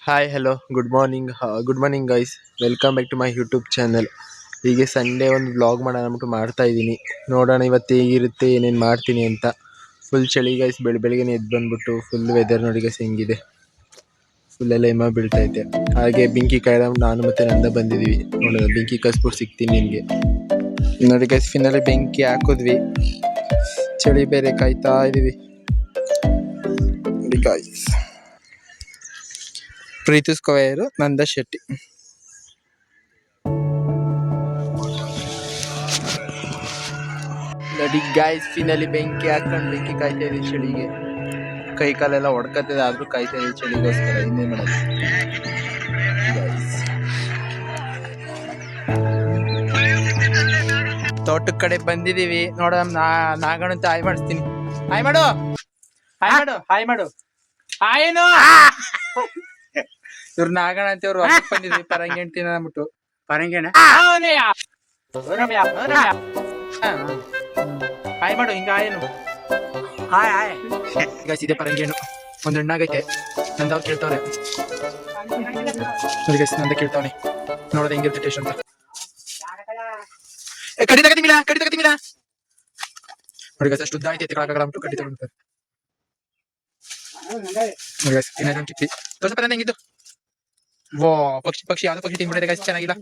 Hi hello good morning guys. Welcome back to my YouTube channel. ಹೀಗೆ Sunday ಒಂದು vlog ಮಾಡೋಣ ಅಂದ್ಬಿಟ್ಟು ಮಾಡ್ತಾ ಇದ್ದೀನಿ. ನೋಡೋಣ ಇವತ್ತು ಹೇಗಿರುತ್ತೆ, ಏನೇನು ಮಾಡ್ತೀನಿ ಅಂತ. ಫುಲ್ ಚಳಿ ಗೈಸ್. ಬೆಳಿಗ್ಗೆ ಎದ್ದು ಬಂದ್ಬಿಟ್ಟು ಫುಲ್ ವೆದರ್ ನೋಡಿ ಗೈಸ್ ಹೆಂಗಿದೆ. ಫುಲ್ ಎಲ್ಲ ಹಿಮ ಬೀಳ್ತೈತೆ. ಹಾಗೆ ಬೆಂಕಿ ಕಾಯ್ದ ನಾನು ಮತ್ತೆ ನಂದ ಬಂದಿದ್ದೀವಿ. ನೋಡೋಣ ಬೆಂಕಿ ಕಸ್ಬಿಟ್ಟು ಸಿಗ್ತೀನಿ ನಿಮಗೆ. ನೋಡಿ ಗೈಸ್, ಫಿನಲ್ಲಿ ಬೆಂಕಿ ಹಾಕಿದ್ವಿ. ಚಳಿ ಬೇರೆ ಕಾಯ್ತಾ ಇದೀವಿ ನೋಡಿ ಗೈಸ್. ಪ್ರೀತಿ ಸ್ಕ್ವೇರ್, ನಂದ ಶೆಟ್ಟಿ. ನೋಡಿ ಗೈಸ್, ಫಿನಲ್ಲಿ ಬೆಂಕಿ ಹಾಕೊಂಡು ಬೆಂಕಿ ಕಾಯ್ತಾ ಇದೀವಿ ಚಳಿಗೆ. ಕೈ ಕಾಲೆಲ್ಲ ಹೊಡ್ಕತ್ತದೆ, ಆದ್ರೂ ಕಾಯ್ತಾ ಇದೀವಿ ಚಳಿಗೋಸ್ಕರ. ಇನ್ನೇನು ಮಾಡೋದು. ತೋಟದ ಕಡೆ ಬಂದಿದೀವಿ. ನೋಡೋಣ, ನಾಗಣ್ಣಂತ ಹಾಯ್ ಮಾಡಿಸ್ತೀನಿ. ಹಾಯ್ ಮಾಡು, ಹಾಯ್ ಮಾಡು, ಹಾಯ್ ಮಾಡು. ಹಾಯೇನು ಇವ್ರು ನಾಗಣ ಅಂತ ಇವ್ರು ಬಂದಿದ್ವಿ ಪರಂಗಿ ಅಂತೀನಿ ಅಂದ್ಬಿಟ್ಟು. ಪರಂಗಿಣ ಹಾಯ್ ಮಾಡು, ಹಿಂಗ ಹಾಯೇನು. ಹಾಯ್ ಹಾಯ್ ಗೈಸ್, ಇದೆ ಪರಂಗಿಣು. ಒಂದು ಹಣ್ಣಾಗೈತೆ. ನಂದವ್ರು ಕೇಳ್ತವ್ರೆ ನೋಡಿ ಗೈಸ್, ನಂದ ಕೇಳ್ತಾವನಿ. ನೋಡೋದು ಹೆಂಗಿರುತ್ತೆ ಟೇಸ್ಟ್ ಅಂತ. ಕಡಿ ತಗತಿಮಿಲ್ಲ ನೋಡಿ ಗೈಸ್. ಅಷ್ಟು ಉದ್ದ ಐತೆ ಎತ್ತಿಕೊಳ್ಳೋಕ್ಕಾಗಲ್ಲ ಅಂದ್ಬಿಟ್ಟು ಕಡಿ ತಗೊಂಡ್ಬಿಡ್ತಾರೆ ನೋಡಿ ಗೈಸ್. ಇನ್ನೊಂದು ಟಿಪ್ಪಿ ತೋರ್ಸಪ್ಪ ಹೆಂಗಿದ್ದು. ವಾ, ಪಕ್ಷಿ ಯಾವ್ದೋ ಪಕ್ಷಿ ತಿನ್ಬಿಟ್ಟಿದೆ ಗೈಸ್, ಚೆನ್ನಾಗಿಲ್ಲ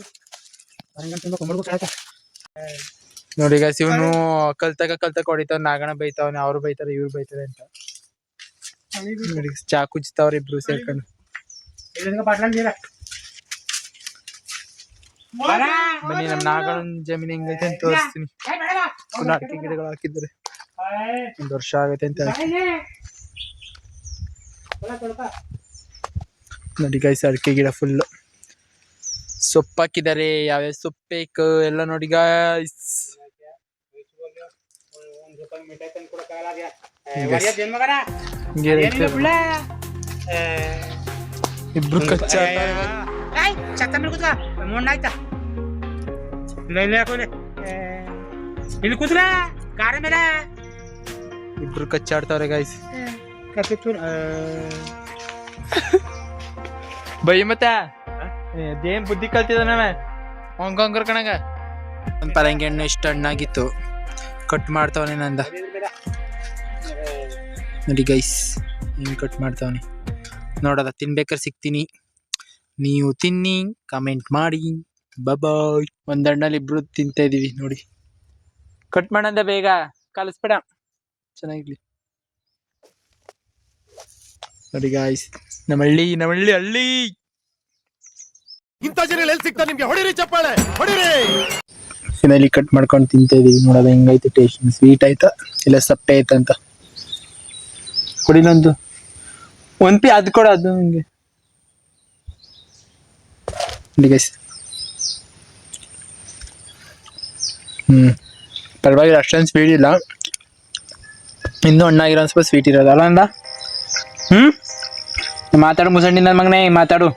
ನೋಡಿ ಗೈಸ್. ಇವನು ಕಲ್ತಕ ಹೊಡಿತಾವ. ನಾಗಣ ಬೈತಾವನೆ, ಅವ್ರು ಬೈತಾರೆ, ಇವ್ರು ಬೈತಾರೆ ಅಂತ. ನೋಡಿ ಚಾಕು ಉಜ್ತಾವ್ರ ಇಬ್ರು ಸೇರ್ಕೊಂಡು. ಬನ್ನಿ, ನಮ್ ನಾಗಣ ಜಮೀನ್ ಹೆಂಗೈತೆ ಅಂತ ತೋರಿಸ್ತೀನಿ. ಅಡಿಕೆ ಗಿಡಗಳು ಹಾಕಿದ್ದಾರೆ, 1 ವರ್ಷ ಆಗೈತೆ ಅಂತ. ನೋಡಿ ಗೈಸ್, ಅಡಿಕೆ ಗಿಡ ಫುಲ್ ಸೊಪ್ಪು ಹಾಕಿದ್ದಾರೆ. ಯಾವ್ಯಾವ ಸೊಪ್ಪು ಬೇಕು ಎಲ್ಲ ನೋಡಿ ಗೈಸ್. ಇಬ್ರು ಕಚ್ಚಾ ಇಬ್ರು ಕಚ್ಚಾಡ್ತಾವ್ರೆ ಗೈಸ್. ಬೈ ಮತ್ತೆ ಅದೇನ್ ಬುದ್ಧಿ ಕಲ್ತಿದಾನವ ಹಂಗಂಗ್ರ ಕಣಗ. ಒಂದ್ ಪರಂಗಿ ಹಣ್ಣು ಇಷ್ಟು ಹಣ್ಣಾಗಿತ್ತು, ಕಟ್ ಮಾಡ್ತಾವನೆ ನಂದ. ನೋಡಿ ಗೈಸ್, ಹಿಂಗ್ ಕಟ್ ಮಾಡ್ತಾವನೆ. ನೋಡೋದ ತಿನ್ಬೇಕಾದ್ರೆ ಸಿಗ್ತೀನಿ, ನೀವು ತಿನ್ನಿ, ಕಮೆಂಟ್ ಮಾಡಿ. ಬಾಯ್. ಒಂದ್ ಹಣ್ಣಲ್ಲಿ ಇಬ್ರು ತಿಂತಾ ಇದೀವಿ ನೋಡಿ. ಕಟ್ ಮಾಡಂದ ಬೇಗ, ಕಲಿಸ್ಬೇಡ, ಚೆನ್ನಾಗಿರ್ಲಿ ನೋಡಿ ಗಾಯ್ಸ್. ನಮ್ಮ ಹಳ್ಳಿ ಇಂಥ ಜನ ಎಲ್ಲಿ ಸಿಗ್ತಾ ನಿಮ್ಗೆ? ಹೊಡಿರಿ ಚಪ್ಪಾಳೆ, ಹೊಡಿರಿ. ಫಿನಲಿ ಕಟ್ ಮಾಡ್ಕೊಂಡು ತಿಂತಾ ಇದೀವಿ. ನೋಡೋದ ಹೆಂಗೈತೆ ಟೇಸ್ಟ್. ಸ್ವೀಟ್ ಆಯ್ತಾ ಇಲ್ಲ ಸಪ್ಪೆ ಆಯ್ತಾ ಅಂತ. ಕೊಡಿನೊಂದು ಒಂದ್ ಪಿ ಅದು ಕೊಡ, ಅದು ಹಿಂಗೆ ನೋಡಿ ಗೈಸ್. ಪರವಾಗಿಲ್ಲ, ಅಷ್ಟೊಂದು ಸ್ವೀಟ್ ಇಲ್ಲ. ಇನ್ನೂ ಹಣ್ಣಾಗಿರೋ ಸ್ವಲ್ಪ ಸ್ವೀಟ್ ಇರೋದು ಅಲ್ಲ ಅಂದ. ಮಾತಾಡು ಮುಸಂಡಿ ನನ್ನ ಮಗನೇ, ಮಾತಾಡು.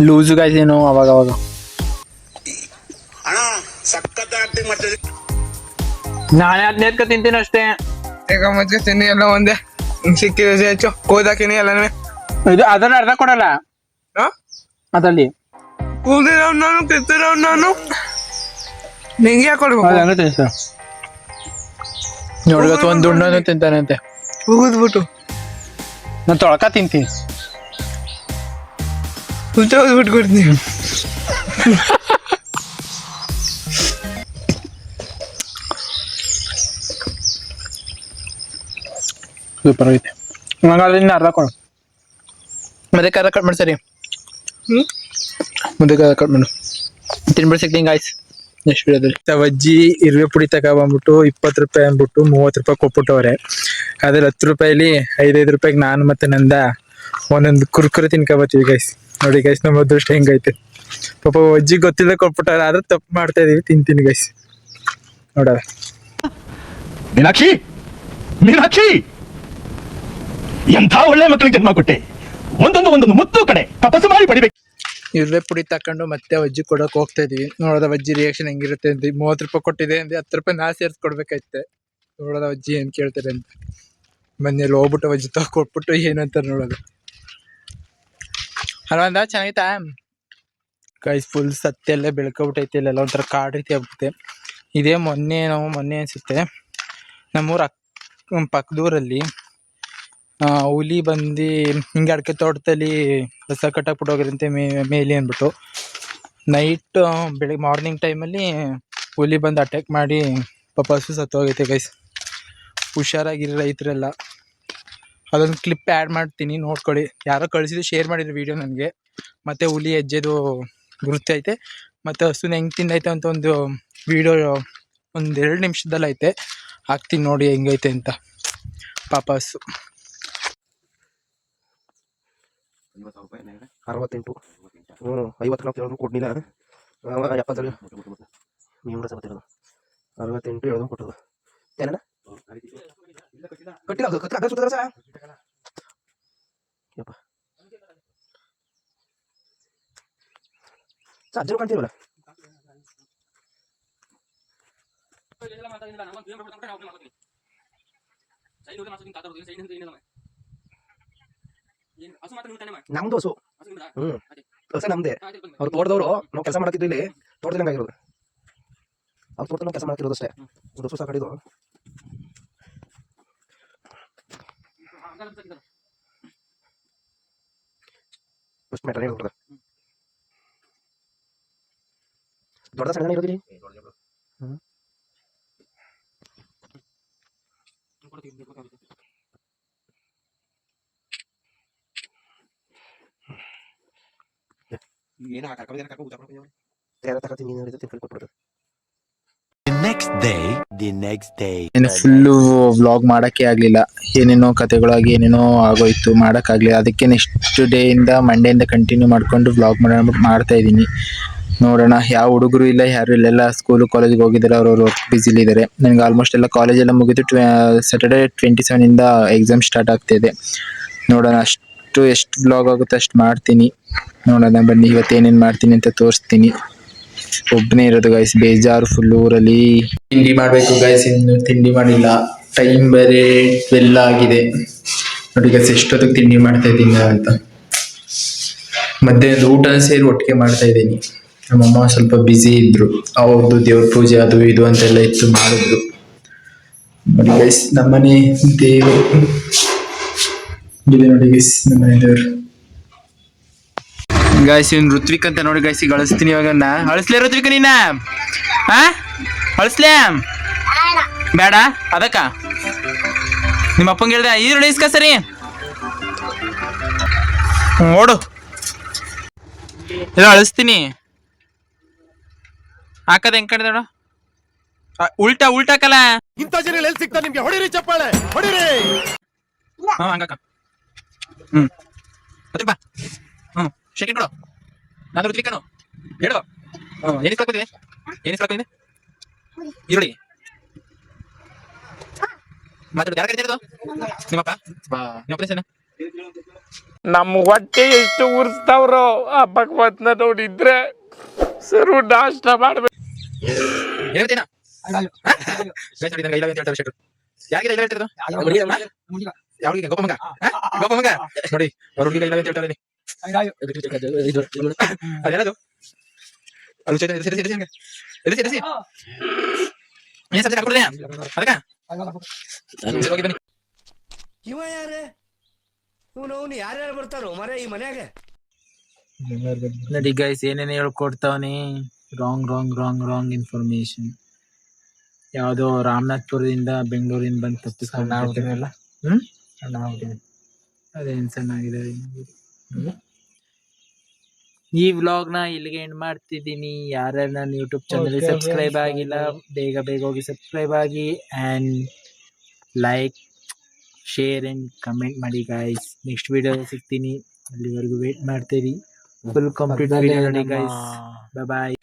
ಲೂಸು ಗಾಯ್ಸ್ ಏನು ಅವಾಗ ನಾನೇ 15 ತಿಂತೀನಿ ಅಷ್ಟೇ. ಈಗ ಮಜ್ಜಿಗೆ ತಿನ್ನಿ ಎಲ್ಲ ಒಂದೇ ಸಿಕ್ಕಿದೆ ಹೆಚ್ಚು ಕೂದಾಕಿನಿ ಎಲ್ಲನೇ. ಇದು ಅದನ್ನ ಅರ್ಧ ಕೊಡಲ್ಲ ಅದಲ್ಲಿ. ಕೂದಿರೋ ನಾನು ಕಿತ್ತಿರೋ ನಾನು ನಿಂಗೆ ಯಾಕೆ ಕೊಡ್ಬೇಕು? ನೋಡಿ ಒಂದು ಉಣ್ಣನು ತಿಂತಾನೆ ಅಂತೆ. ಉಗಿದ್ಬಿಟ್ಟು ನಾನು ತೊಳಕ ತಿಂತೀನಿ. ಉಜ್ಬಿಟ್ಟು ಕೊಡ್ತೀನಿ. ಸೂಪರ್ ಆಗೈತೆ. ನಂಗೆ ಅರ್ಧ ಕೊಡು. ಮತ್ತೆ ಅರ್ಧ ಕಟ್ ಮಾಡಿ ಸರಿ. ಮುದ್ದೆಗೆ ಕಟ್ ಮಾಡು. ತಿನ್ಬಿಟ್ಟು ಸಿಗ್ತೀನಿ ಗಾಯ್ಸ್ ನೆಕ್ಸ್ಟ್ ವಿಡಿಯೋದಲ್ಲಿ. ಅಜ್ಜಿ ಇರುವೆ ಪುಡಿ ತಗೊಬಂದ್ಬಿಟ್ಟು 20 ರೂಪಾಯಿ ಅಂದ್ಬಿಟ್ಟು 30 ರೂಪಾಯಿ ಕೊಟ್ಬಿಟ್ಟವ್ರೆ. ಅದ್ರಲ್ಲಿ 10 ರೂಪಾಯಿಲಿ 5 ರೂಪಾಯಿಗೆ ನಾನು ಮತ್ತೆ ನಂದ ಒಂದೊಂದು ಕುರ್ಕುರೆ ತಿನ್ಕೊಬತ್ತೀವಿ ಗೈಸ್. ನೋಡಿ ಗೈಸ್, ನಮ್ಮ ಅದೃಷ್ಟ ಹೆಂಗೈತೆ. ಪಾಪ ಅಜ್ಜಿ ಗೊತ್ತಿಲ್ಲ ಕೊಟ್ಬಿಟ್ಟಾರ, ಆದ್ರೆ ತಪ್ಪು ಮಾಡ್ತಾ ಇದೀವಿ. ತಿಂತೀನಿ ಗೈಸ್. ನೋಡ ಮೀನಾಕ್ಷಿ, ಎಂಥ ಒಳ್ಳೆ ಮಕ್ಕಳಿಗೆ ಜನ್ಮ ಕೊಟ್ಟೆ. ಒಂದೊಂದು ಮುತ್ತು ಕಡೆ ತಪಸ್ಸು ಮಾಡಿ ಪಡಿಬೇಕು. ಇರುವೆ ಪುಡಿ ತಕೊಂಡು ಮತ್ತೆ ಅಜ್ಜಿ ಕೊಡೋಕೆ ಹೋಗ್ತಾ ಇದೀವಿ. ನೋಡೋದ ಅಜ್ಜಿ ರಿಯಾಕ್ಷನ್ ಹೆಂಗಿರುತ್ತೆ ಅಂತ. 30 ರೂಪಾಯಿ ಕೊಟ್ಟಿದೆ ಅಂದ್ರೆ 10 ರೂಪಾಯಿ ನಾ ಸೇರಿಸ್ಕೊಡ್ಬೇಕಾಯ್ತೆ. ನೋಡೋದ ಅಜ್ಜಿ ಏನ್ ಕೇಳ್ತಾರೆ ಅಂತ. ಮನೇಲಿ ಹೋಗ್ಬಿಟ್ಟು ಅಜ್ಜಿ ಕೊಟ್ಬಿಟ್ಟು ಏನಂತ ನೋಡೋದು. ಅಲ್ವಂದ ಚೆನ್ನಾಗಿತ್ತಾ ಗೈಸ್? ಫುಲ್ ಸತ್ತೆಲ್ಲ ಬೆಳ್ಕೊಬಿಟ್ಟೈತೆ. ಇಲ್ಲೆಲ್ಲ ಒಂಥರ ಕಾಡು ರೀತಿ ಆಗ್ಬಿಡುತ್ತೆ. ಇದೇ ಮೊನ್ನೆ ಅನ್ಸುತ್ತೆ ನಮ್ಮೂರ ಪಕ್ಕದೂರಲ್ಲಿ ಹುಲಿ ಬಂದು ಹಿಂಗೆ ಅಡಿಕೆ ತೋಟದಲ್ಲಿ ಕಸ ಕಟ್ಟಾಕ್ಬಿಟ್ಟು ಹೋಗಿರಂತೆ ಮೇಲಿ ಅಂದ್ಬಿಟ್ಟು. ನೈಟ್ ಬೆಳಿಗ್ಗೆ ಮಾರ್ನಿಂಗ್ ಟೈಮಲ್ಲಿ ಹುಲಿ ಬಂದು ಅಟ್ಯಾಕ್ ಮಾಡಿ ಪಾಪ ಹಸು ಸತ್ತೋಗೈತೆ ಗೈಸ್. ಹುಷಾರಾಗಿರಿ ರೈತರೆಲ್ಲ. ಅದೊಂದು ಕ್ಲಿಪ್ ಆ್ಯಡ್ ಮಾಡ್ತೀನಿ, ನೋಡ್ಕೊಳ್ಳಿ. ಯಾರೋ ಕಳಿಸಿದ್ದು ಶೇರ್ ಮಾಡಿದ್ರು ವಿಡಿಯೋ ನನಗೆ. ಮತ್ತು ಹುಲಿ ಹೆಜ್ಜೆದು ಗುರುತು ಐತೆ, ಮತ್ತು ಹಸುನ ಹೆಂಗೆ ತಿಂದೈತೆ ಅಂತ ಒಂದು ವಿಡಿಯೋ ಒಂದು 2 ನಿಮಿಷದಲ್ಲಿ ಐತೆ. ಹಾಕ್ತೀನಿ ನೋಡಿ ಹೆಂಗೈತೆ ಅಂತ. ಪಾಪ ಹಸು 68 50 ನಾವು ಕೊಡ್ಲಿಲ್ಲ. 70 ನೀವು 68 ಹೇಳೋದು ಕೊಟ್ಟದು ಏನ ಕಟ್ಟಿಲ್ಲ. ಕಟ್ಟ ಸುತ್ತಾರ ಸಾ ಯಪ್ಪ ಚಾರ್ಜರ್ ಕಾಣ್ತಿರಲ್ಲ. ನಮ್ದು ಹಸು ಹಸು ನಮ್ದೇ. ಅವ್ರು ತೋಟದವರು ನಾವು ಕೆಲಸ ಮಾಡತ್ತಿದ್ದು ಇಲ್ಲಿ ತೋಟದಲ್ಲಿ ಆಗಿರೋದು. ಅವ್ರು ತೋಟದಲ್ಲಿ ಕೆಲಸ ಮಾಡ್ತಿರೋದು ಅಷ್ಟೇ. ಒಂದು ಹಸು ಸಾಕಾಡಿದ್ದು. ಫಸ್ಟ್ ಮ್ಯಾಟರ್ ಹೇಳ್ಬಿಡ್ದ ದೊಡ್ಡ ಸಣ್ಣ ಇರೋದಿಲ್ಲ. ಏನು ಹಾಕಿ ಕೊಟ್ಬಿಡ್ತದೆ. The next day. Full vlog ಮಾಡೋಕ್ಕೆ ಆಗಲಿಲ್ಲ. ಏನೇನೋ ಕತೆಗಳಾಗಿ ಏನೇನೋ ಆಗೋಯ್ತು, ಮಾಡೋಕ್ಕಾಗಲಿಲ್ಲ. ಅದಕ್ಕೆ ನೆಕ್ಸ್ಟ್ ಡೇಯಿಂದ ಮಂಡೆಯಿಂದ ಕಂಟಿನ್ಯೂ ಮಾಡಿಕೊಂಡು ವ್ಲಾಗ್ ಮಾಡ್ತಾ ಇದ್ದೀನಿ. ನೋಡೋಣ. ಯಾವ ಹುಡುಗರು ಇಲ್ಲ, ಯಾರು ಇಲ್ಲೆಲ್ಲ ಸ್ಕೂಲು ಕಾಲೇಜಿಗೆ ಹೋಗಿದ್ದಾರೆ. ಅವ್ರವ್ರು ವರ್ಕ್ ಬ್ಯುಸಿಲಿದ್ದಾರೆ. ನನಗೆ ಆಲ್ಮೋಸ್ಟ್ ಎಲ್ಲ ಕಾಲೇಜೆಲ್ಲ ಮುಗಿದು ಸ್ಯಾಟರ್ಡೆ 27ಇಂದ ಎಕ್ಸಾಮ್ ಸ್ಟಾರ್ಟ್ ಆಗ್ತಾಯಿದೆ. ನೋಡೋಣ. ಎಷ್ಟು ವ್ಲಾಗ್ ಆಗುತ್ತೆ ಅಷ್ಟು ಮಾಡ್ತೀನಿ. ನೋಡೋಣ ಬನ್ನಿ. ಇವತ್ತು ಏನೇನು ಮಾಡ್ತೀನಿ ಅಂತ ತೋರಿಸ್ತೀನಿ. ಒಬ್ಬನೇ ಇರೋದು ಗೈಸ್, ಬೇಜಾರು ಫುಲ್ ಊರಲ್ಲಿ. ತಿಂಡಿ ಮಾಡಬೇಕು ಗೈಸ್, ಇನ್ನು ತಿಂಡಿ ಮಾಡಿಲ್ಲ. ಟೈಮ್ ಬೇರೆ 12 ಆಗಿದೆ ನೋಡಿ ಗೈಸ್. ಎಷ್ಟೊತ್ತಿಗೆ ತಿಂಡಿ ಮಾಡ್ತಾ ಇದ್ದೀನಿ ಅಂತ. ಮಧ್ಯಾಹ್ನದ ಊಟ ಸೇರಿ ಒಟ್ಟಿಗೆ ಮಾಡ್ತಾ ಇದ್ದೀನಿ. ನಮ್ಮಮ್ಮ ಸ್ವಲ್ಪ ಬ್ಯುಸಿ ಇದ್ರು, ಅವ್ರದ್ದು ದೇವ್ರ ಪೂಜೆ ಅದು ಇದು ಅಂತೆಲ್ಲ ಇತ್ತು, ಮಾಡಿದ್ರು ನೋಡಿ ಗೈಸ್. ನಮ್ಮನೆ ದೇವರು ಇದೆ ನೋಡಿ ಗೈಸ್, ನಮ್ಮನೆ ದೇವರು ಗಾಯ್ಸ್. ಇವ್ನು ಋತ್ವಿಕ್ ಅಂತ ನೋಡಿ ಗಾಯ್ಸ್. ಈಗ ಅಳಿಸ್ತೀನಿ ಇವಾಗ. ಅಳಿಸ್ಲೇ ಋತ್ವಿಕ್ ನೀನ? ಅಳಿಸ್ಲೇ ಬೇಡ ಅದಕ್ಕ ನಿಮ್ಮ ಅಪ್ಪಂಗೆ ಹೇಳ್ದೆ ಈರುಳ್ಳಿ ಇಸ್ಕ ಸರಿ ಓಡು. ಇಲ್ಲ ಅಳಿಸ್ತೀನಿ. ಹಾಕದ ಹೆಂಗ್ ಕಡೆ ನೋಡು. ಉಲ್ಟಾಕಲ್ಲ. ಇಂಥ ಜನ ಎಲ್ಲಿ ಸಿಗ್ತಾ ನಿಮ್ಗೆ? ಹೊಡಿರಿ ಚಪ್ಪಾಳೆ, ಹೊಡಿರಿ. ಹಂಗಕ್ಕ. ಬಾ. ಸೆಕೆಂಡ್ ಕೊಡು. ನಾನು ಋತ್ವಿಕನು ಹೇಳು. ಏನಿಸ್ಕೊತಿದೆ? ಈರುಳ್ಳಿ ಮಾತಾಡೋದು ಯಾರು ಕರಿತಿರೋದು? ನಿಮ್ಮಪ್ಪ? ನಿಮ್ಮ ನಮ್ಮ ಹೊಟ್ಟೆ ಎಷ್ಟು ಉರ್ಸ್ತಾವ್ರೋ ಆ ಭಗವಂತನ ನೋಡಿದ್ರೆ ಸರು ನಾಷ್ಟ ಮಾಡ್ಬೇಕು. ಹೇಳ್ತೀನ ಯಾರಿಗೆ ಹೇಳ್ತಿರೋದು? ಯಾವ್ರಿಗೆ? ಗೋಪಮಂಗ ನೋಡಿ. ಅವ್ರ ಹುಡುಗಿ ಅಂತ ಹೇಳ್ತಾರೆ. ಅದೇನದು? ಇವ ಯಾರೇ? ಇವನು ಯಾರ್ಯಾರು ಬರ್ತಾರೋ ಮರ ಈ ಮನ್ಯಾಗ? ನೋಡಿ ಗೈಸ್, ಏನೇನು ಹೇಳ್ಕೊಡ್ತಾವನಿ. Wrong information. ಯಾವುದೋ ರಾಮನಾಥ್ಪುರದಿಂದ ಬೆಂಗಳೂರಿಂದ ಬಂದು ತಪ್ಪಿಸ್ಕೊಂಡ್ಬಿಟ್ಟಿರಲ್ಲ. ಅದೇನು ಚೆನ್ನಾಗಿದೆ. ಈ ವ್ಲಾಗ್ನ ಇಲ್ಲಿಗೆ ಎಂಡ್ ಮಾಡ್ತಿದ್ದೀನಿ. ಯಾರ್ಯಾರು ನನ್ನ ಯೂಟ್ಯೂಬ್ ಚಾನಲ್ ಸಬ್ಸ್ಕ್ರೈಬ್ ಆಗಿಲ್ಲ, ಬೇಗ ಹೋಗಿ ಸಬ್ಸ್ಕ್ರೈಬ್ ಆಗಿ and like, share and comment ಮಾಡಿ ಗೈಸ್. ನೆಕ್ಸ್ಟ್ ವಿಡಿಯೋ ಸಿಗ್ತೀನಿ. ಅಲ್ಲಿವರೆಗೂ ವೇಟ್ ಮಾಡ್ತೀರಿ. ಫುಲ್ ಕಂಪ್ಲೀಟ್ ವಿಡಿಯೋ ನೋಡಿ ಗೈಸ್. ಬಾಯ್.